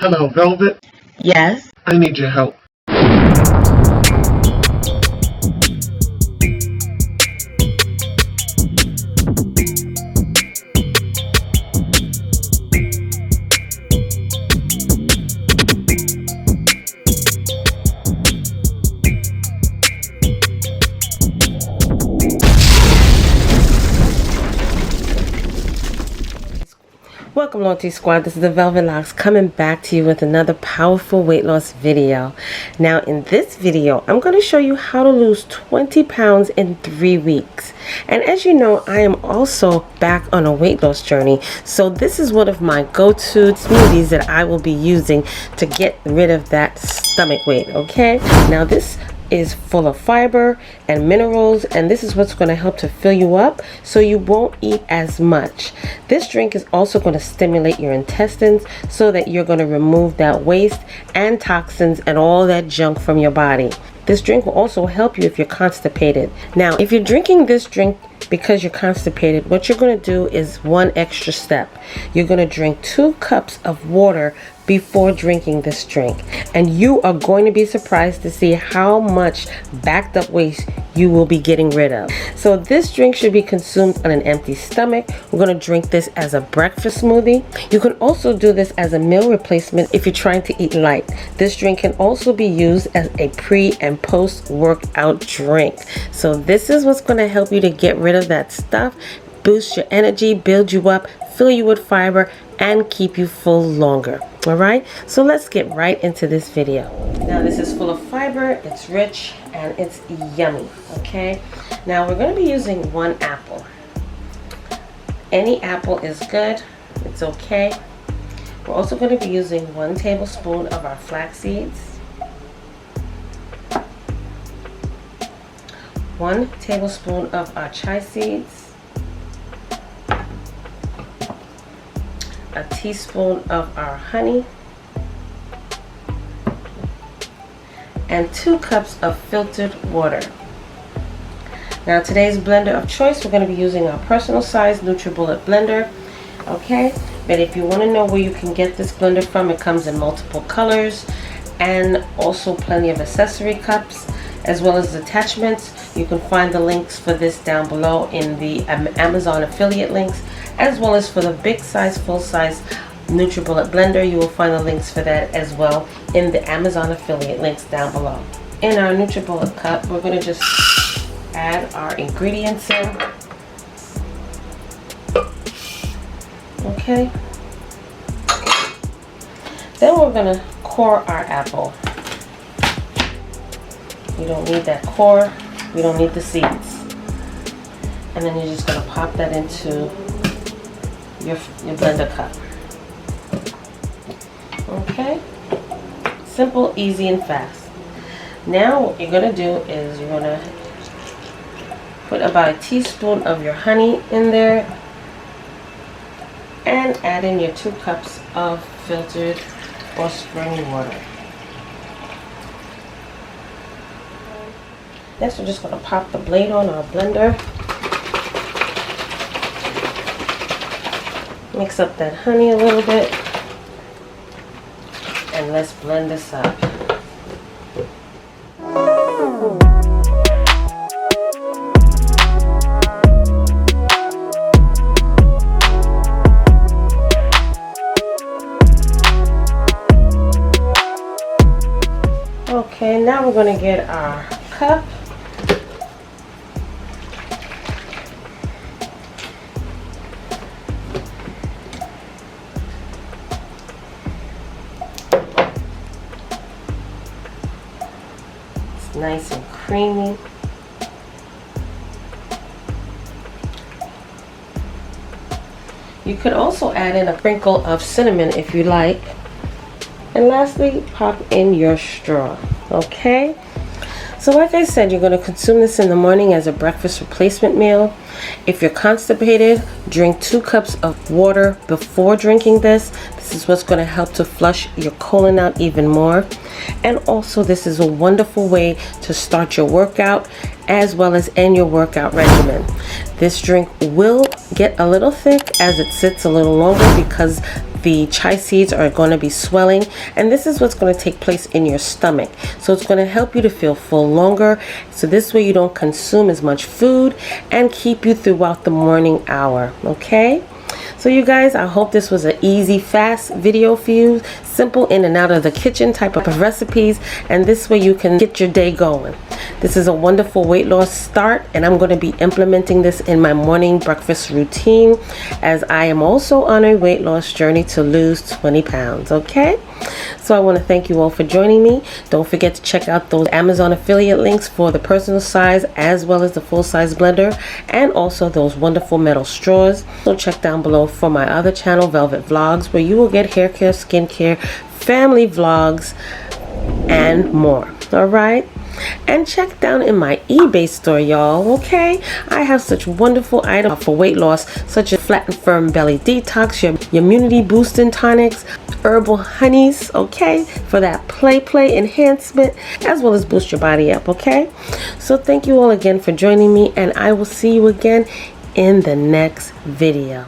Hello, Velvet. Yes. I need your help. Welcome, Loyalty Squad. This is the Velvet Locks coming back to you with another powerful weight loss video. Now, in this video, I'm going to show you how to lose 20 pounds in 3 weeks. And as you know, I am also back on a weight loss journey. So this is one of my go-to smoothies that I will be using to get rid of that stomach weight, okay? Now, this is full of fiber and minerals, and this is what's going to help to fill you up so you won't eat as much. This drink is also going to stimulate your intestines so that you're going to remove that waste and toxins and all that junk from your body. This drink will also help you if you're constipated. Now, if you're drinking this drink because you're constipated, what you're going to do is one extra step. You're going to drink 2 cups of water before drinking this drink, and you are going to be surprised to see how much backed up waste you will be getting rid of. So this drink should be consumed on an empty stomach. We're going to drink this as a breakfast smoothie. You can also do this as a meal replacement if you're trying to eat light. This drink can also be used as a pre and post workout drink. So this is what's going to help you to get rid of that stuff, boost your energy, build you up, fill you with fiber, and keep you full longer. All right, so let's get right into this video. Now, this is full of fiber, it's rich, and it's yummy. Okay, now we're going to be using 1 apple. Any apple is good, it's okay. We're also going to be using 1 tablespoon of our flax seeds, 1 tablespoon of our chia seeds, a teaspoon of our honey, and 2 cups of filtered water. Now, today's blender of choice, we're going to be using our personal size NutriBullet blender. Okay, but if you want to know where you can get this blender from, it comes in multiple colors and also plenty of accessory cups as well as attachments. You can find the links for this down below in the Amazon affiliate links, as well as for the big size, full size NutriBullet blender. You will find the links for that as well in the Amazon affiliate links down below. In our NutriBullet cup, we're going to just add our ingredients in. Okay. Then we're going to core our apple. You don't need that core. We don't need the seeds. And then you're just going to pop that into your blender cup. Okay, simple, easy, and fast. Now what you're going to do is you're going to put about a teaspoon of your honey in there and add in your 2 cups of filtered or spring water. Next, we're just going to pop the blade on our blender. Mix up that honey a little bit, and let's blend this up. Okay, now we're going to get our cup. Nice and creamy. You could also add in a sprinkle of cinnamon if you like. And lastly, pop in your straw. Okay? So like I said, you're going to consume this in the morning as a breakfast replacement meal. If you're constipated, drink 2 cups of water before drinking this. This is what's going to help to flush your colon out even more. And also, this is a wonderful way to start your workout as well as end your workout regimen. This drink will get a little thick as it sits a little longer because the chia seeds are going to be swelling, and this is what's going to take place in your stomach. So it's going to help you to feel full longer, so this way you don't consume as much food and keep you throughout the morning hour. Okay, so you guys, I hope this was an easy, fast video for you. Simple in and out of the kitchen type of recipes, and this way you can get your day going. This is a wonderful weight loss start, and I'm going to be implementing this in my morning breakfast routine, as I am also on a weight loss journey to lose 20 pounds. Okay, so I want to thank you all for joining me. Don't forget to check out those Amazon affiliate links for the personal size as well as the full size blender, and also those wonderful metal straws. So check down below for my other channel, Velvet Vlogs, where you will get hair care, skincare, family vlogs, and more. All right, and check down in my eBay store, y'all. Okay, I have such wonderful items for weight loss, such as flat and firm belly detox, your immunity boosting tonics, herbal honeys, okay, for that play enhancement, as well as boost your body up. Okay, so thank you all again for joining me, and I will see you again in the next video.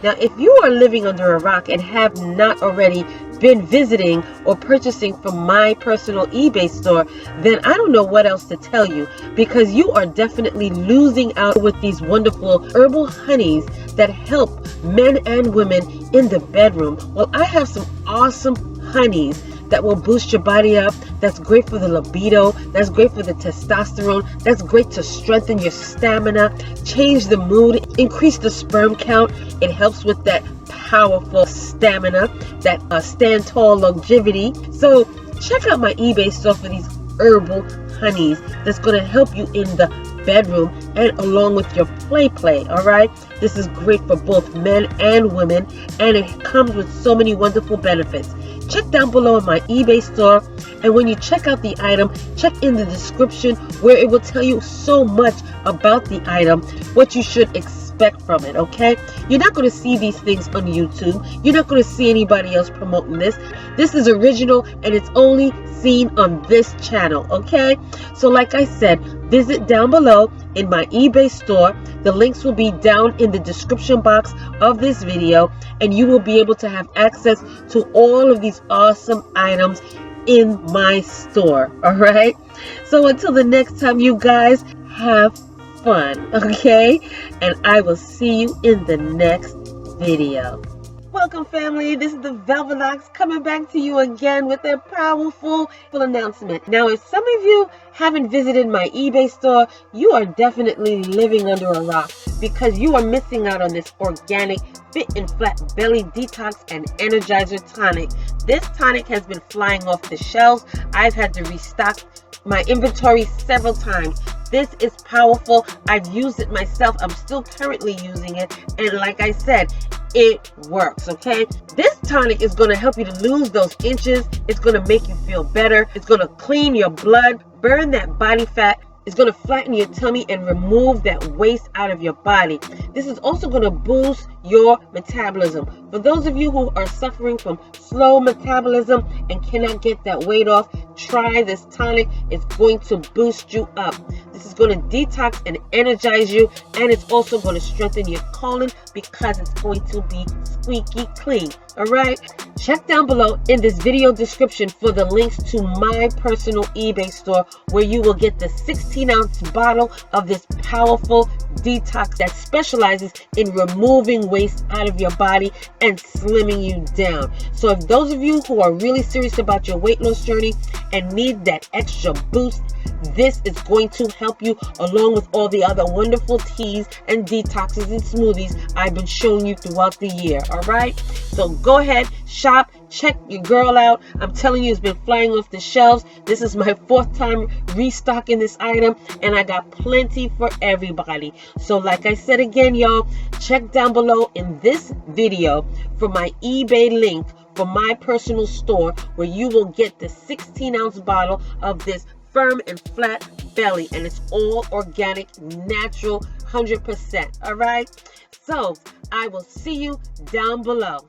Now, if you are living under a rock and have not already been visiting or purchasing from my personal eBay store, then I don't know what else to tell you, because you are definitely losing out with these wonderful herbal honeys that help men and women in the bedroom. Well, I have some awesome honeys that will boost your body up. That's great for the libido. That's great for the testosterone. That's great to strengthen your stamina, change the mood, increase the sperm count. It helps with that powerful stamina, that stand tall longevity. So check out my eBay store for these herbal honeys that's going to help you in the bedroom and along with your play. All right, this is great for both men and women, and it comes with so many wonderful benefits. Check down below in my eBay store, and when you check out the item, check in the description where it will tell you so much about the item, what you should expect from it. Okay, you're not going to see these things on YouTube. You're not going to see anybody else promoting this. This is original, and it's only seen on this channel. Okay, so like I said, visit down below in my eBay store. The links will be down in the description box of this video, and you will be able to have access to all of these awesome items in my store. All right, so until the next time, you guys, have fun. Okay, and I will see you in the next video. Welcome, family. This is the Velvet Locks coming back to you again with a powerful announcement. Now, if some of you haven't visited my eBay store, you are definitely living under a rock, because you are missing out on this organic fit and flat belly detox and energizer tonic. This tonic has been flying off the shelves. I've had to restock my inventory several times. This is powerful. I've used it myself. I'm still currently using it, and like I said, it works. Okay, this tonic is going to help you to lose those inches. It's going to make you feel better. It's going to clean your blood, burn that body fat. It's going to flatten your tummy and remove that waste out of your body. This is also going to boost your metabolism. For those of you who are suffering from slow metabolism and cannot get that weight off, try this tonic. It's going to boost you up. This is going to detox and energize you, and it's also going to strengthen your colon because it's going to be squeaky clean. All right, check down below in this video description for the links to my personal eBay store, where you will get the 16-ounce bottle of this powerful detox that specializes in removing waste out of your body and slimming you down. So if those of you who are really serious about your weight loss journey and need that extra boost, this is going to help you, along with all the other wonderful teas and detoxes and smoothies I've been showing you throughout the year. All right, so go ahead, shop, check your girl out. I'm telling you, it's been flying off the shelves. This is my 4th time restocking this item, and I got plenty for everybody. So like I said again, y'all, check down below in this video for my eBay link for my personal store, where you will get the 16-ounce bottle of this firm and flat belly, and it's all organic, natural, 100%. All right, so I will see you down below.